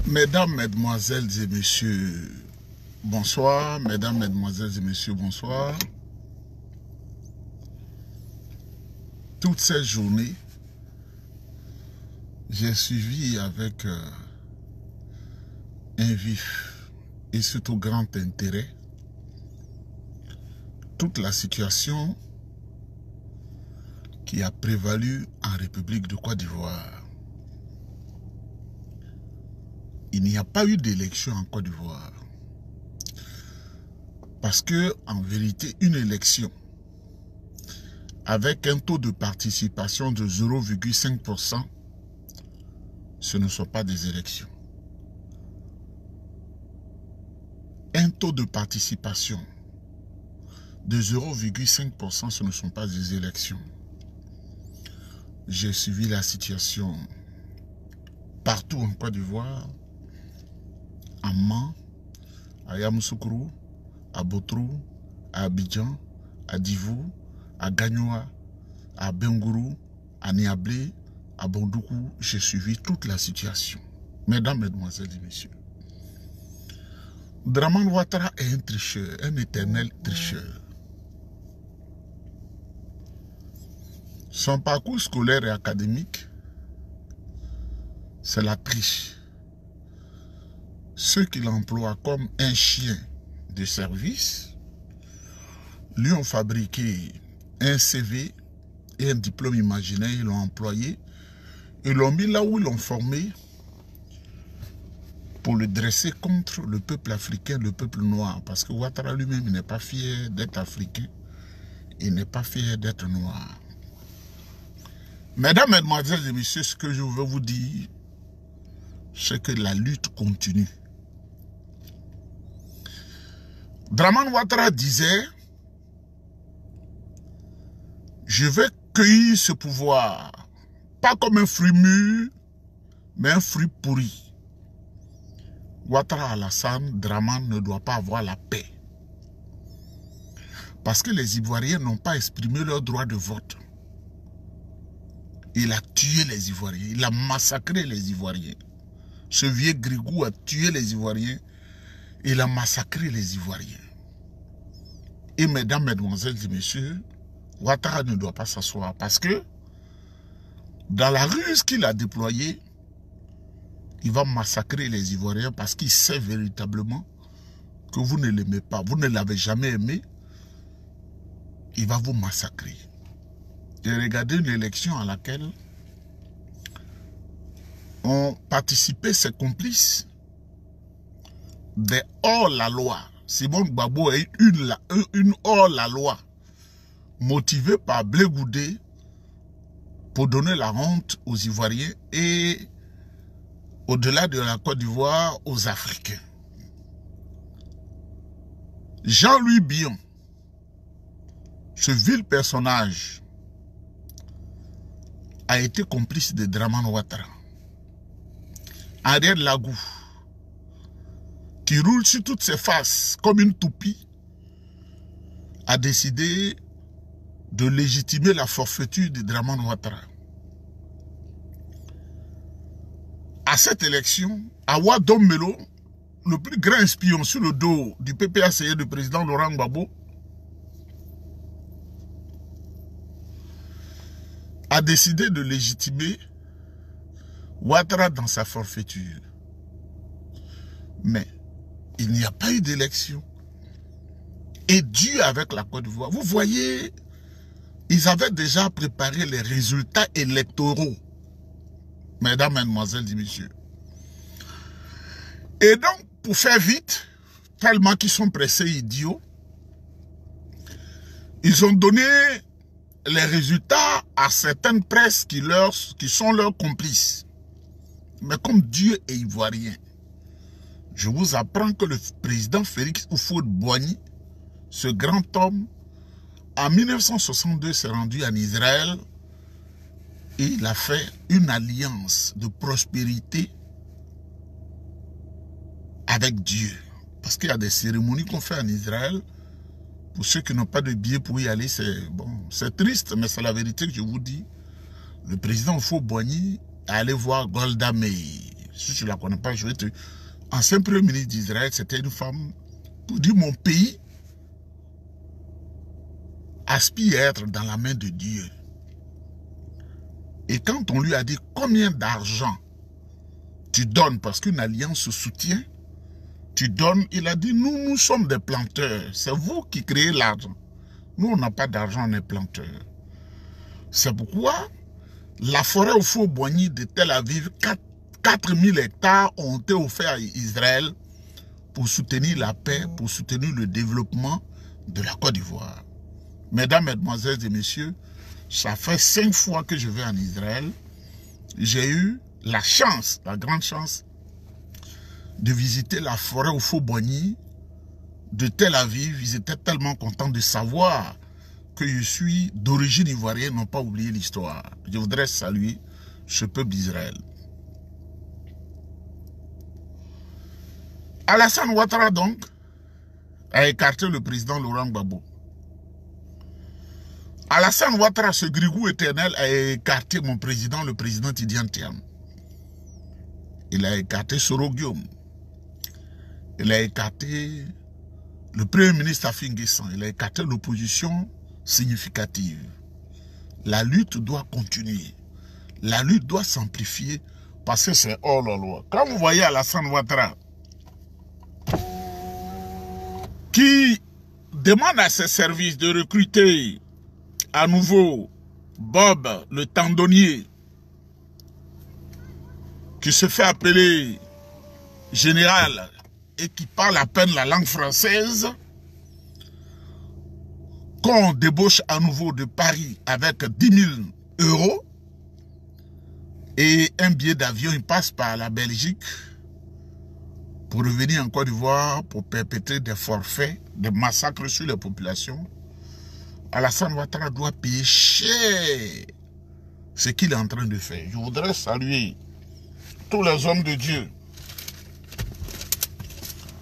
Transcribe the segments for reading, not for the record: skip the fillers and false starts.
Mesdames, Mesdemoiselles et Messieurs, bonsoir. Mesdames, Mesdemoiselles et Messieurs, bonsoir. Toute cette journée, j'ai suivi avec un vif et surtout grand intérêt toute la situation qui a prévalu en République de Côte d'Ivoire. Il n'y a pas eu d'élection en Côte d'Ivoire. Parce que, en vérité, une élection avec un taux de participation de 0,5%, ce ne sont pas des élections. Un taux de participation de 0,5%, ce ne sont pas des élections. J'ai suivi la situation partout en Côte d'Ivoire, à Man, à Yamoussoukro, à Botrou, à Abidjan, à Divou, à Gagnoa, à Bengourou, à Niablé, à Bondoukou. J'ai suivi toute la situation. Mesdames, Mesdemoiselles et Messieurs, Dramane Ouattara est un tricheur, un éternel tricheur. Son parcours scolaire et académique, c'est la triche. Ceux qui l'emploient comme un chien de service lui ont fabriqué un CV et un diplôme imaginaire, ils l'ont employé, ils l'ont mis là où ils l'ont formé pour le dresser contre le peuple africain, le peuple noir. Parce que Ouattara lui-même n'est pas fier d'être africain, il n'est pas fier d'être noir. Mesdames, Mesdemoiselles et Messieurs, ce que je veux vous dire, c'est que la lutte continue. Dramane Ouattara disait: je vais cueillir ce pouvoir, pas comme un fruit mûr, mais un fruit pourri. Ouattara Alassane, Dramane ne doit pas avoir la paix. Parce que les Ivoiriens n'ont pas exprimé leur droit de vote. Il a tué les Ivoiriens, il a massacré les Ivoiriens. Ce vieux Grigou a tué les Ivoiriens, il a massacré les Ivoiriens. Et mesdames, Mesdemoiselles et Messieurs, Ouattara ne doit pas s'asseoir parce que dans la ruse qu'il a déployée, il va massacrer les Ivoiriens parce qu'il sait véritablement que vous ne l'aimez pas, vous ne l'avez jamais aimé, il va vous massacrer. J'ai regardé une élection à laquelle ont participé ses complices des hors-la-loi. Simon Gbagbo est une hors-la-loi motivée par Blé Goudé pour donner la honte aux Ivoiriens et au-delà de la Côte d'Ivoire aux Africains. Jean-Louis Billon, ce vil personnage, a été complice de Dramane Ouattara. Ariel Lagou, qui roule sur toutes ses faces comme une toupie, a décidé de légitimer la forfaiture de Dramane Ouattara. À cette élection, Awa Dombelo, le plus grand espion sur le dos du PPACE du président Laurent Gbagbo, a décidé de légitimer Ouattara dans sa forfaiture. Mais il n'y a pas eu d'élection. Et Dieu avec la Côte d'Ivoire. Vous voyez, ils avaient déjà préparé les résultats électoraux. Mesdames, Mesdemoiselles et Messieurs. Et donc, pour faire vite, tellement qu'ils sont pressés idiots, ils ont donné les résultats à certaines presses qui sont leurs complices. Mais comme Dieu est ivoirien, je vous apprends que le président Félix Houphouët-Boigny, ce grand homme, en 1962 s'est rendu en Israël et il a fait une alliance de prospérité avec Dieu. Parce qu'il y a des cérémonies qu'on fait en Israël. Pour ceux qui n'ont pas de billets pour y aller, c'est bon, c'est triste, mais c'est la vérité que je vous dis. Le président Houphouët-Boigny est allé voir Golda Meir. Si tu ne la connais pas, je vais te... Ancien premier ministre d'Israël, c'était une femme pour dire mon pays aspire à être dans la main de Dieu. Et quand on lui a dit combien d'argent tu donnes parce qu'une alliance se soutient, tu donnes, il a dit nous sommes des planteurs, c'est vous qui créez l'argent. Nous on n'a pas d'argent, on est planteurs. C'est pourquoi la forêt au Faux-Boigny de Tel Aviv, 4000 hectares ont été offerts à Israël pour soutenir la paix, pour soutenir le développement de la Côte d'Ivoire. Mesdames, Mesdemoiselles et Messieurs, ça fait 5 fois que je vais en Israël. J'ai eu la chance, la grande chance, de visiter la forêt au Faux-Boigny de Tel Aviv. Ils étaient tellement contents de savoir que je suis d'origine ivoirienne, n'ont pas oublié l'histoire. Je voudrais saluer ce peuple d'Israël. Alassane Ouattara, donc, a écarté le président Laurent Gbagbo. Alassane Ouattara, ce grigou éternel, a écarté mon président, le président Tidiane Thiam. Il a écarté Soro Guillaume. Il a écarté le premier ministre Afin Guessan. Il a écarté l'opposition significative. La lutte doit continuer. La lutte doit s'amplifier parce que c'est hors la loi. Quand vous voyez Alassane Ouattara qui demande à ses services de recruter à nouveau Bob le tendonnier, qui se fait appeler général et qui parle à peine la langue française, qu'on débauche à nouveau de Paris avec 10 000 € et un billet d'avion, il passe par la Belgique pour revenir en Côte d'Ivoire pour perpétrer des forfaits, des massacres sur les populations. Alassane Ouattara doit payer cher ce qu'il est en train de faire. Je voudrais saluer tous les hommes de Dieu.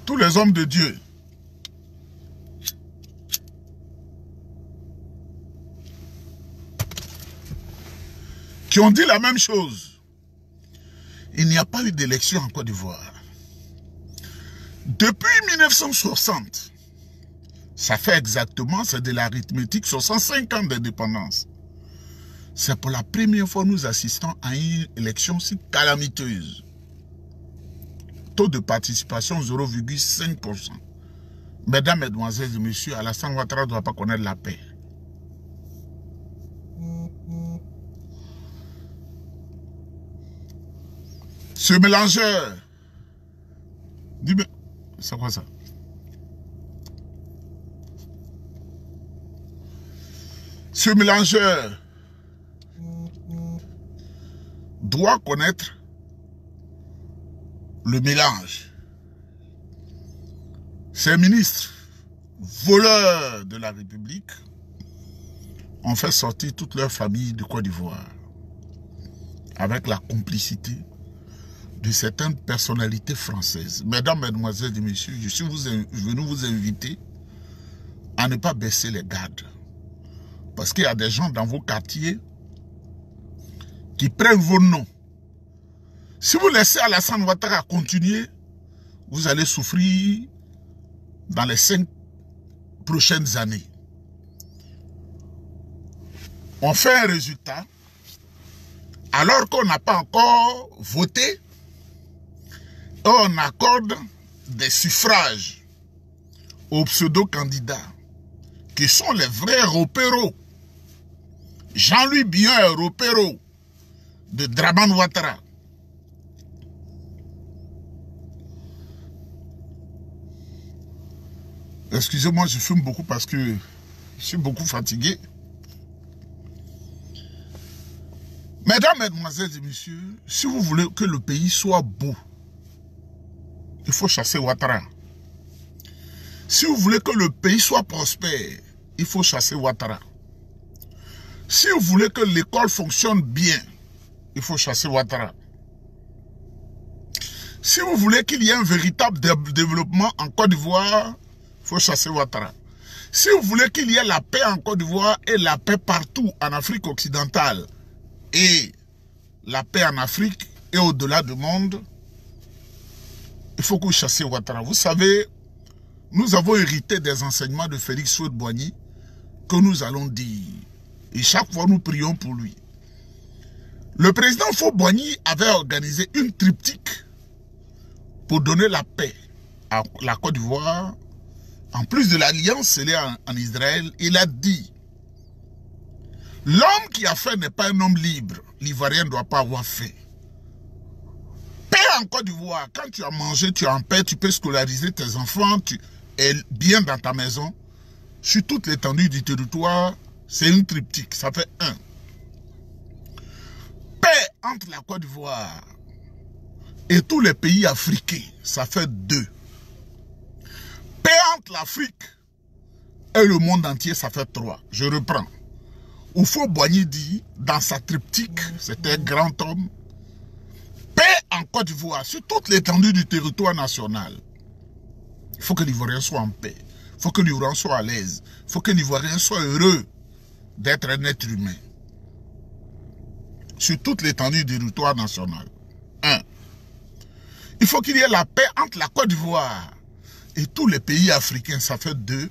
Tous les hommes de Dieu qui ont dit la même chose. Il n'y a pas eu d'élection en Côte d'Ivoire. Depuis 1960, ça fait exactement, c'est de l'arithmétique, 65 ans d'indépendance. C'est pour la première fois que nous assistons à une élection si calamiteuse. Taux de participation 0,5%. Mesdames, Mesdemoiselles et Messieurs, Alassane Ouattara ne doit pas connaître la paix. Ce mélangeur, dis-moi, c'est quoi ça? Ce mélangeur doit connaître le mélange. Ces ministres voleurs de la République ont fait sortir toute leur famille de Côte d'Ivoire avec la complicité de certaines personnalités françaises. Mesdames, Mesdemoiselles et Messieurs, je suis venu vous inviter à ne pas baisser les gardes. Parce qu'il y a des gens dans vos quartiers qui prennent vos noms. Si vous laissez Alassane Ouattara continuer, vous allez souffrir dans les 5 prochaines années. On fait un résultat alors qu'on n'a pas encore voté. On accorde des suffrages aux pseudo-candidats qui sont les vrais Ropero. Jean-Louis Billon est Ropero de Dramane Ouattara. Excusez-moi, je fume beaucoup parce que je suis beaucoup fatigué. Mesdames, Mesdemoiselles et Messieurs, si vous voulez que le pays soit beau, il faut chasser Ouattara. Si vous voulez que le pays soit prospère, il faut chasser Ouattara. Si vous voulez que l'école fonctionne bien, il faut chasser Ouattara. Si vous voulez qu'il y ait un véritable développement en Côte d'Ivoire, il faut chasser Ouattara. Si vous voulez qu'il y ait la paix en Côte d'Ivoire et la paix partout en Afrique occidentale et la paix en Afrique et au-delà du monde, il faut que vous chassiez Ouattara. Vous savez, nous avons hérité des enseignements de Félix Houphouët-Boigny que nous allons dire. Et chaque fois, nous prions pour lui. Le président Houphouët-Boigny avait organisé une triptyque pour donner la paix à la Côte d'Ivoire. En plus de l'alliance scellée en Israël, il a dit: l'homme qui a faim n'est pas un homme libre. L'Ivoirien ne doit pas avoir faim. Paix en Côte d'Ivoire. Quand tu as mangé, tu es en paix, tu peux scolariser tes enfants, tu es bien dans ta maison. Sur toute l'étendue du territoire, c'est une triptyque. Ça fait 1. Paix entre la Côte d'Ivoire et tous les pays africains, ça fait 2. Paix entre l'Afrique et le monde entier, ça fait 3. Je reprends. Houphouët-Boigny dit, dans sa triptyque, c'était un grand homme, paix en Côte d'Ivoire, sur toute l'étendue du territoire national. Il faut que l'Ivoirien soit en paix. Il faut que l'Ivoirien soit à l'aise. Il faut que l'Ivoirien soit heureux d'être un être humain. Sur toute l'étendue du territoire national. 1. Il faut qu'il y ait la paix entre la Côte d'Ivoire et tous les pays africains, ça fait 2.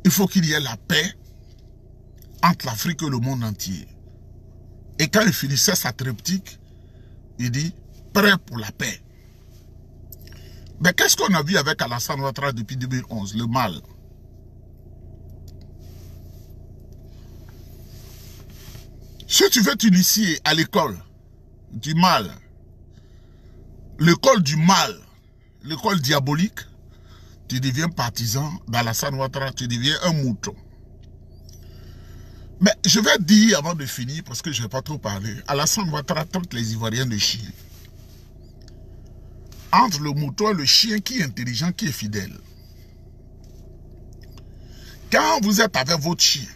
Il faut qu'il y ait la paix entre l'Afrique et le monde entier. Et quand il finissait sa triptyque, il dit, prêt pour la paix. Mais qu'est-ce qu'on a vu avec Alassane Ouattara depuis 2011? Le mal. Si tu veux t'initier à l'école du mal, l'école du mal, l'école diabolique, tu deviens partisan d'Alassane Ouattara, tu deviens un mouton. Mais je vais dire avant de finir, parce que je ne vais pas trop parler, Alassane Ouattara traite les Ivoiriens de chiens. Entre le mouton et le chien, qui est intelligent, qui est fidèle. Quand vous êtes avec votre chien,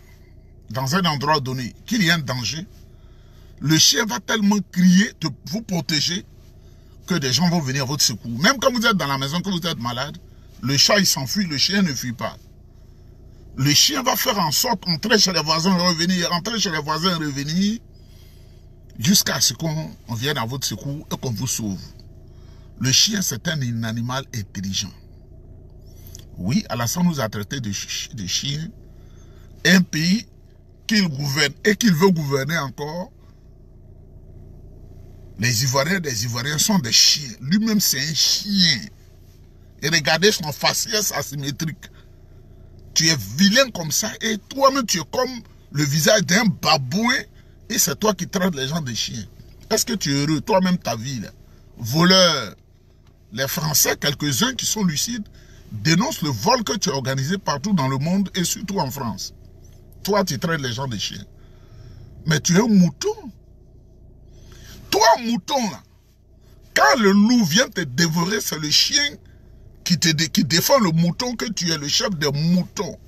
dans un endroit donné, qu'il y a un danger, le chien va tellement crier, vous protéger, que des gens vont venir à votre secours. Même quand vous êtes dans la maison, quand vous êtes malade, le chat il s'enfuit, le chien ne fuit pas. Le chien va faire en sorte d'entrer chez les voisins, revenir, entrer chez les voisins, revenir, jusqu'à ce qu'on vienne à votre secours et qu'on vous sauve. Le chien, c'est un animal intelligent. Oui, Alassane nous a traité de chiens. Un pays qu'il gouverne et qu'il veut gouverner encore. Les Ivoiriens sont des chiens. Lui-même, c'est un chien. Et regardez son faciès asymétrique. Tu es vilain comme ça et toi-même, tu es comme le visage d'un babouin et c'est toi qui traites les gens de chiens. Est-ce que tu es heureux? Toi-même, ta vie, là. Voleur. Les Français, quelques-uns qui sont lucides, dénoncent le vol que tu as organisé partout dans le monde et surtout en France. Toi, tu traites les gens de chiens. Mais tu es un mouton. Toi, mouton, là, quand le loup vient te dévorer, c'est le chien qui défend le mouton, que tu es le chef des moutons.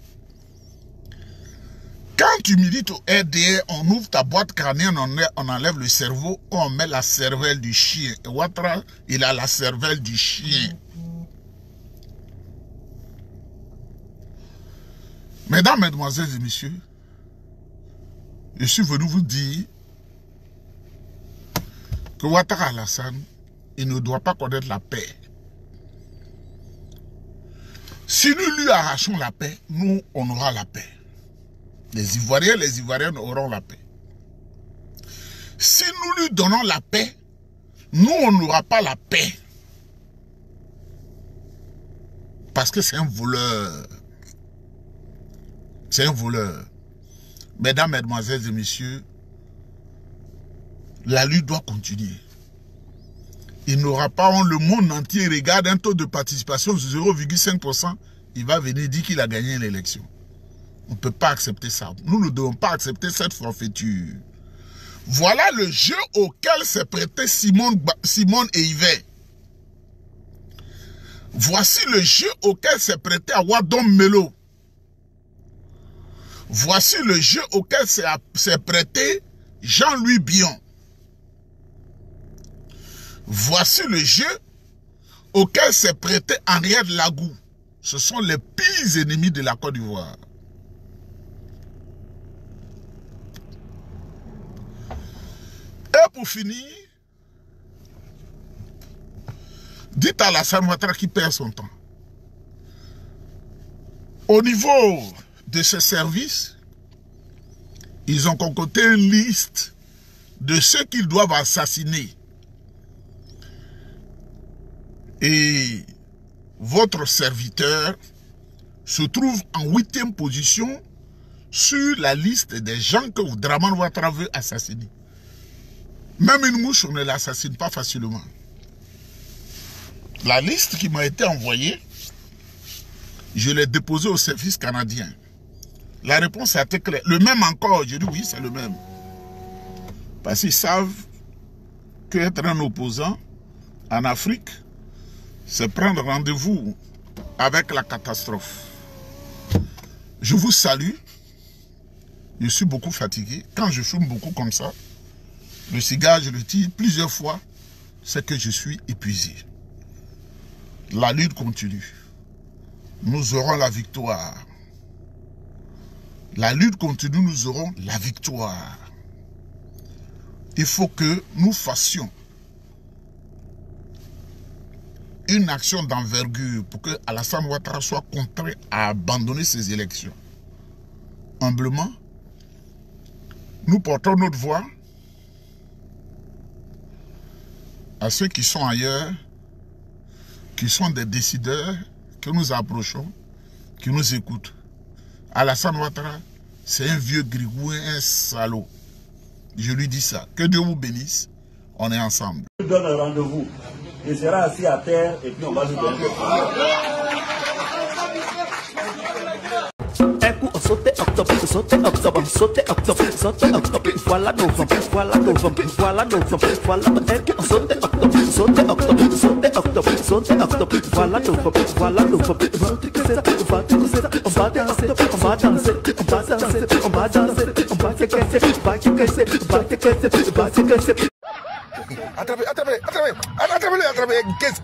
Quand tu milites au RDR, on ouvre ta boîte crânienne, on enlève le cerveau, on met la cervelle du chien. Et Ouattara, il a la cervelle du chien. Mesdames, mesdemoiselles et messieurs, je suis venu vous dire que Ouattara Alassane, il ne doit pas connaître la paix. Si nous lui arrachons la paix, nous, on aura la paix. Les Ivoiriens auront la paix. Si nous lui donnons la paix, nous, on n'aura pas la paix. Parce que c'est un voleur. C'est un voleur. Mesdames, mesdemoiselles et messieurs, la lutte doit continuer. Il n'aura pas, le monde entier regarde un taux de participation de 0,5%, il va venir dire qu'il a gagné l'élection. On ne peut pas accepter ça. Nous ne devons pas accepter cette forfaiture. Voilà le jeu auquel s'est prêté Simone et Yves. Voici le jeu auquel s'est prêté Awadon Melo. Voici le jeu auquel s'est prêté Jean-Louis Bion. Voici le jeu auquel s'est prêté Henriette Lagou. Ce sont les pires ennemis de la Côte d'Ivoire. Et pour finir, Dites à Alassane Ouattara qui perd son temps. Au niveau de ces services, ils ont concocté une liste de ceux qu'ils doivent assassiner. Et votre serviteur se trouve en 8e position sur la liste des gens que Dramane Ouattara veut assassiner. Même une mouche, on ne l'assassine pas facilement. La liste qui m'a été envoyée, je l'ai déposée au service canadien. La réponse a été claire. Le même encore, je dis oui, c'est le même. Parce qu'ils savent qu'être un opposant en Afrique, c'est prendre rendez-vous avec la catastrophe. Je vous salue. Je suis beaucoup fatigué. Quand je fume beaucoup comme ça, le cigare, je le tire plusieurs fois, c'est que je suis épuisé. La lutte continue. Nous aurons la victoire. La lutte continue, nous aurons la victoire. Il faut que nous fassions une action d'envergure pour que Alassane Ouattara soit contraint à abandonner ces élections. Humblement, nous portons notre voix à ceux qui sont ailleurs, qui sont des décideurs, que nous approchons, qui nous écoutent. Alassane Ouattara, c'est un vieux grigou, un salaud. Je lui dis ça. Que Dieu vous bénisse. On est ensemble. Je donne un rendez-vous. Il sera assis à terre et puis on va lui donner. Un coup on sautait octobre, voilà novembre, voilà novembre, voilà novembre, voilà un coup on sautait octobre, voilà novembre, voilà novembre, on va danser, on va danser, on va danser, on va danser, on va se casser. Attrapez-le, qu'est-ce